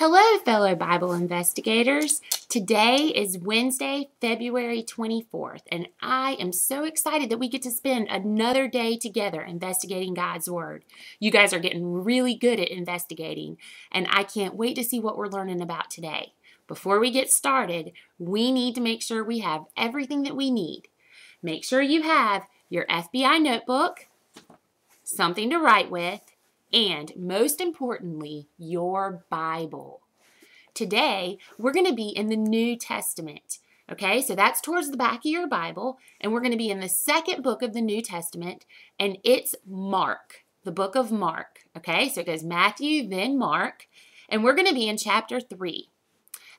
Hello, fellow Bible investigators. Today is Wednesday, February 24th, and I am so excited that we get to spend another day together investigating God's Word. You guys are getting really good at investigating, and I can't wait to see what we're learning about today. Before we get started, we need to make sure we have everything that we need. Make sure you have your FBI notebook, something to write with, and most importantly, your Bible. Today, we're going to be in the New Testament. Okay, so that's towards the back of your Bible, and we're going to be in the second book of the New Testament, and it's Mark, the book of Mark. Okay, so it goes Matthew, then Mark, and we're going to be in chapter 3.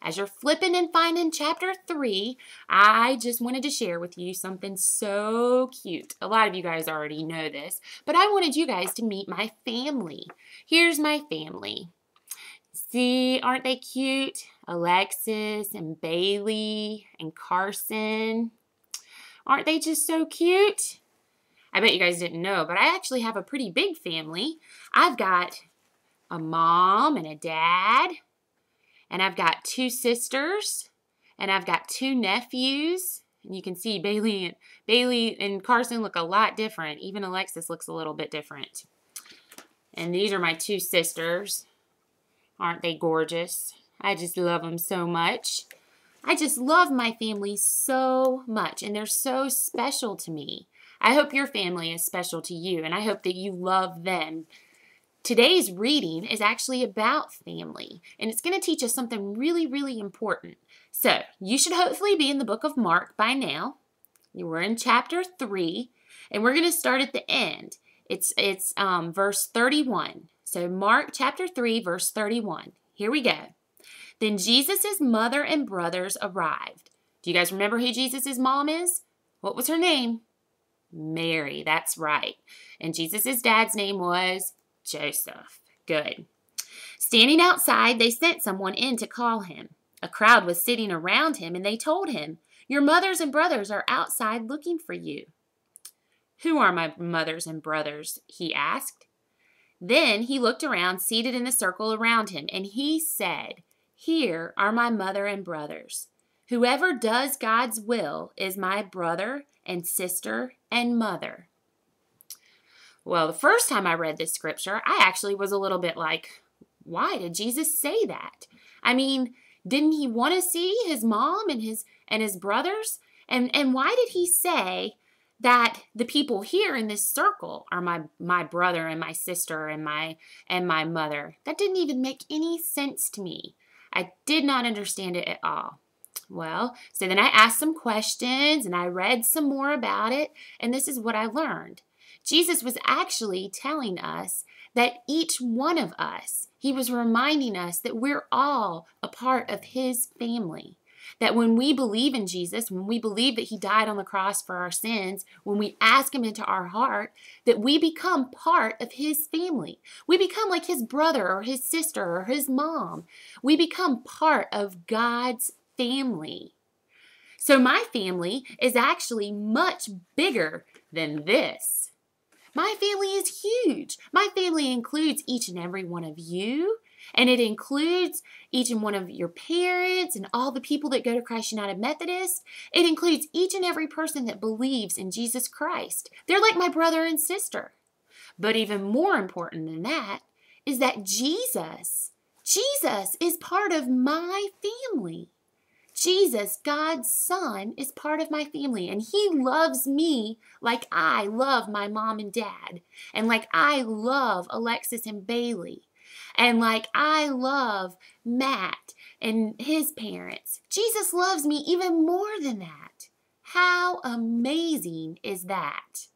As you're flipping and finding chapter 3, I just wanted to share with you something so cute. A lot of you guys already know this, but I wanted you guys to meet my family. Here's my family. See, aren't they cute? Alexis and Bailey and Carson. Aren't they just so cute? I bet you guys didn't know, but I actually have a pretty big family. I've got a mom and a dad. And I've got 2 sisters, and I've got 2 nephews. And you can see Bailey and Carson look a lot different. Even Alexis looks a little bit different. And these are my 2 sisters. Aren't they gorgeous? I just love them so much. I just love my family so much, and they're so special to me. I hope your family is special to you, and I hope that you love them. Today's reading is actually about family, and it's going to teach us something really, really important. So, you should hopefully be in the book of Mark by now. We're in chapter 3, and we're going to start at the end. It's verse 31. So, Mark chapter 3, verse 31. Here we go. Then Jesus' mother and brothers arrived. Do you guys remember who Jesus' mom is? What was her name? Mary, that's right. And Jesus' dad's name was Joseph. Good. Standing outside, they sent someone in to call him. A crowd was sitting around him, and they told him, "Your mothers and brothers are outside looking for you." "Who are my mothers and brothers?" he asked. Then he looked around, seated in the circle around him, and he said, "Here are my mother and brothers. Whoever does God's will is my brother and sister and mother." Well, the first time I read this scripture, I actually was a little bit like, why did Jesus say that? I mean, didn't he want to see his mom and his brothers? And why did he say that the people here in this circle are my brother and my sister and my mother? That didn't even make any sense to me. I did not understand it at all. Well, so then I asked some questions and I read some more about it, and this is what I learned. Jesus was actually telling us that each one of us, he was reminding us that we're all a part of his family. That when we believe in Jesus, when we believe that he died on the cross for our sins, when we ask him into our heart, that we become part of his family. We become like his brother or his sister or his mom. We become part of God's family. So my family is actually much bigger than this. My family is huge. My family includes each and every one of you, and it includes each and one of your parents and all the people that go to Christ United Methodist. It includes each and every person that believes in Jesus Christ. They're like my brother and sister. But even more important than that is that Jesus is part of my family. Jesus, God's Son, is part of my family, and he loves me like I love my mom and dad, and like I love Alexis and Bailey, and like I love Matt and his parents. Jesus loves me even more than that. How amazing is that?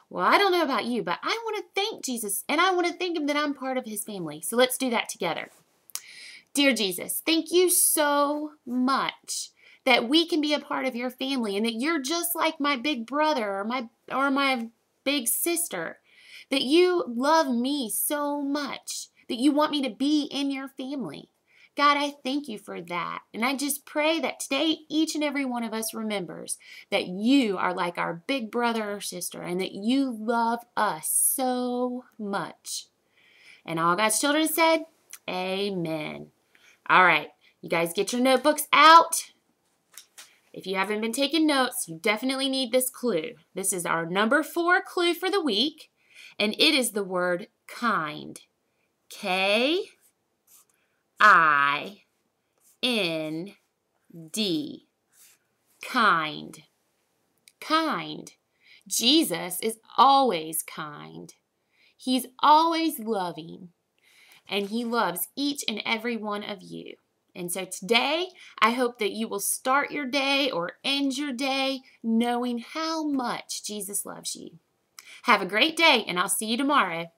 Well, I don't know about you, but I want to thank Jesus, and I want to thank him that I'm part of his family. So let's do that together. Dear Jesus, thank you so much that we can be a part of your family and that you're just like my big brother or my big sister, that you love me so much, that you want me to be in your family. God, I thank you for that. And I just pray that today each and every one of us remembers that you are like our big brother or sister and that you love us so much. And all God's children said, Amen. All right, you guys get your notebooks out. If you haven't been taking notes, you definitely need this clue. This is our number 4 clue for the week, and it is the word kind. K-I-N-D. Kind. Kind. Jesus is always kind. He's always loving, and he loves each and every one of you. And so today, I hope that you will start your day or end your day knowing how much Jesus loves you. Have a great day, and I'll see you tomorrow.